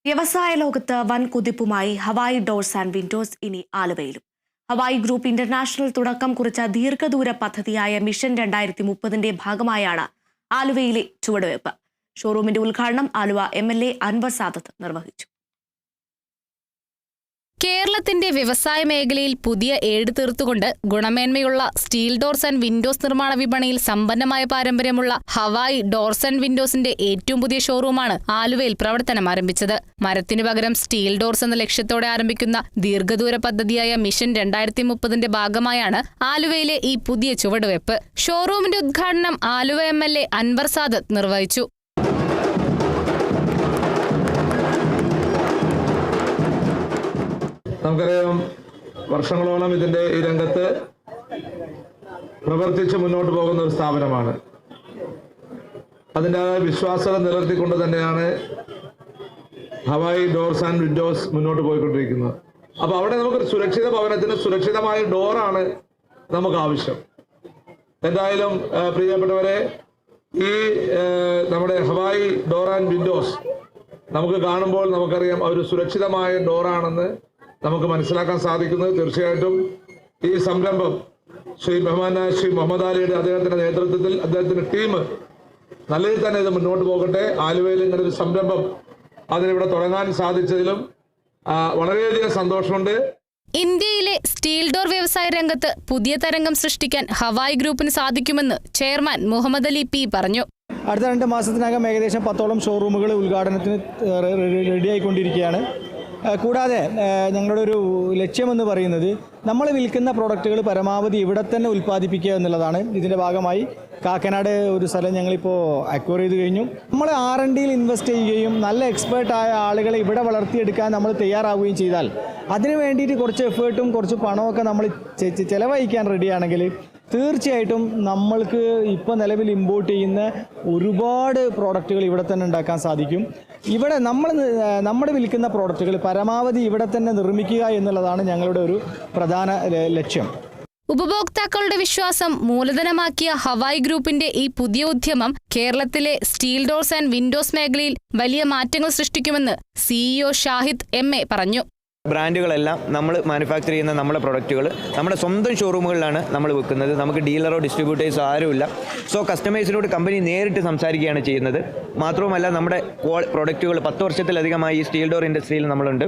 വ്യവസായ ലോകത്ത് വൻ കുതിപ്പുമായി ഹവായി ഡോർസ് ആൻഡ് വിൻഡോസ് ഇനി ആലുവയിലും. ഹവായി ഗ്രൂപ്പ് ഇന്റർനാഷണൽ തുടക്കം കുറിച്ച ദീർഘദൂര പദ്ധതിയായ മിഷൻ 2030 ഭാഗമായാണ് ആലുവയിലെ ചുവടുവയ്പ്. ഷോറൂമിന്റെ ഉദ്ഘാടനം ആലുവ MLA അൻവർ സാദത്ത് നിർവഹിച്ചു. കേരളത്തിന്റെ വ്യവസായ മേഖലയിൽ പുതിയ ഏട് തീർത്തുകൊണ്ട് ഗുണമേന്മയുള്ള സ്റ്റീൽ ഡോർസ് ആൻഡ് വിൻഡോസ് നിർമ്മാണ വിപണിയിൽ സമ്പന്നമായ പാരമ്പര്യമുള്ള ഹവായി ഡോർസ് ആൻഡ് വിൻഡോസിന്റെ ഏറ്റവും പുതിയ ഷോറൂമാണ് ആലുവയിൽ പ്രവർത്തനം ആരംഭിച്ചത്. മരത്തിനു പകരം സ്റ്റീൽ ഡോർസ് എന്ന ലക്ഷ്യത്തോടെ ആരംഭിക്കുന്ന ദീർഘദൂര പദ്ധതിയായ മിഷൻ 2030 ഭാഗമായാണ് ആലുവയിലെ ഈ പുതിയ ചുവടുവയ്പ്. ഷോറൂമിന്റെ ഉദ്ഘാടനം ആലുവ MLA അൻവർ സാദത്ത് നിർവഹിച്ചു. നമുക്കറിയാം, വർഷങ്ങളോളം ഈ രംഗത്ത് പ്രവർത്തിച്ച് മുന്നോട്ട് പോകുന്ന ഒരു സ്ഥാപനമാണ്. അതിൻ്റെ വിശ്വാസ്യത നിലനിർത്തിക്കൊണ്ട് തന്നെയാണ് ഹവായി ഡോർസ് ആൻഡ് വിൻഡോസ് മുന്നോട്ട് പോയിക്കൊണ്ടിരിക്കുന്നത്. അപ്പോൾ അവിടെ നമുക്കൊരു സുരക്ഷിത ഭവനത്തിന് സുരക്ഷിതമായ ഡോറാണ് നമുക്ക് ആവശ്യം. എന്തായാലും പ്രിയപ്പെട്ടവരെ, ഈ നമ്മുടെ ഹവായി ഡോർ ആൻഡ് വിൻഡോസ് നമുക്ക് കാണുമ്പോൾ നമുക്കറിയാം ഒരു സുരക്ഷിതമായ ഡോറാണെന്ന് നമുക്ക് മനസ്സിലാക്കാൻ സാധിക്കുന്നത്. തീർച്ചയായിട്ടും ഈ സംരംഭം ശ്രീ മുഹമ്മദ് അലിയുടെ അദ്ദേഹത്തിന്റെ നേതൃത്വത്തിൽ അദ്ദേഹത്തിന്റെ ടീം നല്ല രീതിയിൽ തന്നെ ഇത് മുന്നോട്ട് പോകട്ടെ. ആലുവയിൽ ഇങ്ങനെ ഒരു സംരംഭം അതിനിവിടെ തുടങ്ങാൻ സാധിച്ചതിലും വളരെയധികം സന്തോഷമുണ്ട്. ഇന്ത്യയിലെ സ്റ്റീൽ ഡോർ വ്യവസായ രംഗത്ത് പുതിയ തരംഗം സൃഷ്ടിക്കാൻ ഹവായി ഗ്രൂപ്പിന് സാധിക്കുമെന്ന് ചെയർമാൻ മുഹമ്മദ് അലി P പറഞ്ഞു. അടുത്ത 2 മാസത്തിനകം ഏകദേശം 10ഓളം ഷോറൂമുകൾ ഉദ്ഘാടനത്തിന് റെഡിയായിക്കൊണ്ടിരിക്കുകയാണ്. കൂടാതെ ഞങ്ങളുടെ ഒരു ലക്ഷ്യമെന്ന് പറയുന്നത് നമ്മൾ വിൽക്കുന്ന പ്രോഡക്റ്റുകൾ പരമാവധി ഇവിടെ തന്നെ ഉൽപ്പാദിപ്പിക്കുക എന്നുള്ളതാണ്. ഇതിൻ്റെ ഭാഗമായി കാക്കനാട് ഒരു സ്ഥലം ഞങ്ങളിപ്പോൾ അക്വയർ ചെയ്ത് കഴിഞ്ഞു. നമ്മൾ R&Dയിൽ ഇൻവെസ്റ്റ് ചെയ്യുകയും നല്ല എക്സ്പേർട്ടായ ആളുകളെ ഇവിടെ വളർത്തിയെടുക്കാൻ നമ്മൾ തയ്യാറാവുകയും ചെയ്താൽ അതിന് വേണ്ടിയിട്ട് കുറച്ച് എഫേർട്ടും കുറച്ച് പണമൊക്കെ നമ്മൾ ചിലവഴിക്കാൻ റെഡിയാണെങ്കിൽ തീർച്ചയായിട്ടും നമ്മൾക്ക് ഇപ്പോൾ നിലവിൽ ഇമ്പോർട്ട് ചെയ്യുന്ന ഒരുപാട് പ്രോഡക്റ്റുകൾ ഇവിടെ തന്നെ ഉണ്ടാക്കാൻ സാധിക്കും. ഇവിടെ നമ്മൾ വിൽക്കുന്ന പ്രോഡക്റ്റുകൾ പരമാവധി ഇവിടെ തന്നെ നിർമ്മിക്കുക എന്നുള്ളതാണ് ഞങ്ങളുടെ ഒരു പ്രധാന ലക്ഷ്യം. ഉപഭോക്താക്കളുടെ വിശ്വാസം മൂലധനമാക്കിയ ഹവായി ഗ്രൂപ്പിന്റെ ഈ പുതിയ ഉദ്യമം കേരളത്തിലെ സ്റ്റീൽ ഡോർസ് ആൻഡ് വിൻഡോസ് മേഖലയിൽ വലിയ മാറ്റങ്ങൾ സൃഷ്ടിക്കുമെന്ന് CEO ഷാഹിദ് MA പറഞ്ഞു. ബ്രാൻഡുകളെല്ലാം നമ്മൾ മാനുഫാക്ചർ ചെയ്യുന്ന നമ്മുടെ പ്രൊഡക്റ്റുകൾ നമ്മുടെ സ്വന്തം ഷോറൂമുകളിലാണ് നമ്മൾ വെക്കുന്നത്. നമുക്ക് ഡീലറോ ഡിസ്ട്രിബ്യൂട്ടേഴ്സോ ആരുമില്ല. സോ കസ്റ്റമേഴ്സിനോട് കമ്പനി നേരിട്ട് സംസാരിക്കുകയാണ് ചെയ്യുന്നത്. മാത്രവുമല്ല, നമ്മുടെ പ്രൊഡക്റ്റുകൾ 10 വർഷത്തിലധികമായി ഈ സ്റ്റീൽ ഡോർ ഇൻഡസ്ട്രിയിൽ നമ്മളുണ്ട്.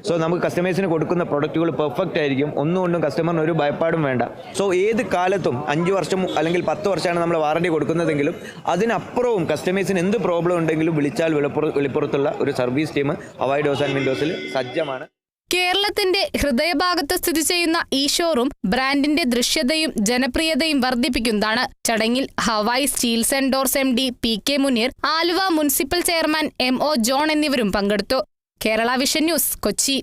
സോ നമുക്ക് കസ്റ്റമേഴ്സിന് കൊടുക്കുന്ന പ്രൊഡക്റ്റുകൾ പെർഫെക്റ്റ് ആയിരിക്കും. ഒന്നുകൊണ്ടും കസ്റ്റമറിന് ഒരു ഭയപ്പാടും വേണ്ട. സോ ഏത് കാലത്തും 5 വർഷം അല്ലെങ്കിൽ 10 വർഷമാണ് നമ്മൾ വാറണ്ടി കൊടുക്കുന്നതെങ്കിലും അതിനപ്പുറവും കസ്റ്റമേഴ്സിന് എന്ത് പ്രോബ്ലം ഉണ്ടെങ്കിലും വിളിച്ചാൽ വെളിപ്പുറത്തുള്ള ഒരു service team Hawaii doors and വിൻഡോസിൽ സജ്ജമാണ്. കേരളത്തിന്റെ ഹൃദയഭാഗത്ത് സ്ഥിതി ചെയ്യുന്ന ഈ ഷോറൂം ബ്രാൻഡിന്റെ ദൃശ്യതയും ജനപ്രിയതയും വർദ്ധിപ്പിക്കുന്നതാണ്. ചടങ്ങിൽ Hawai steels and doors MD PK Muneer, Aluva municipal chairman MO John എന്നിവരും പങ്കെടുത്തു. Kerala vision news, Kochi.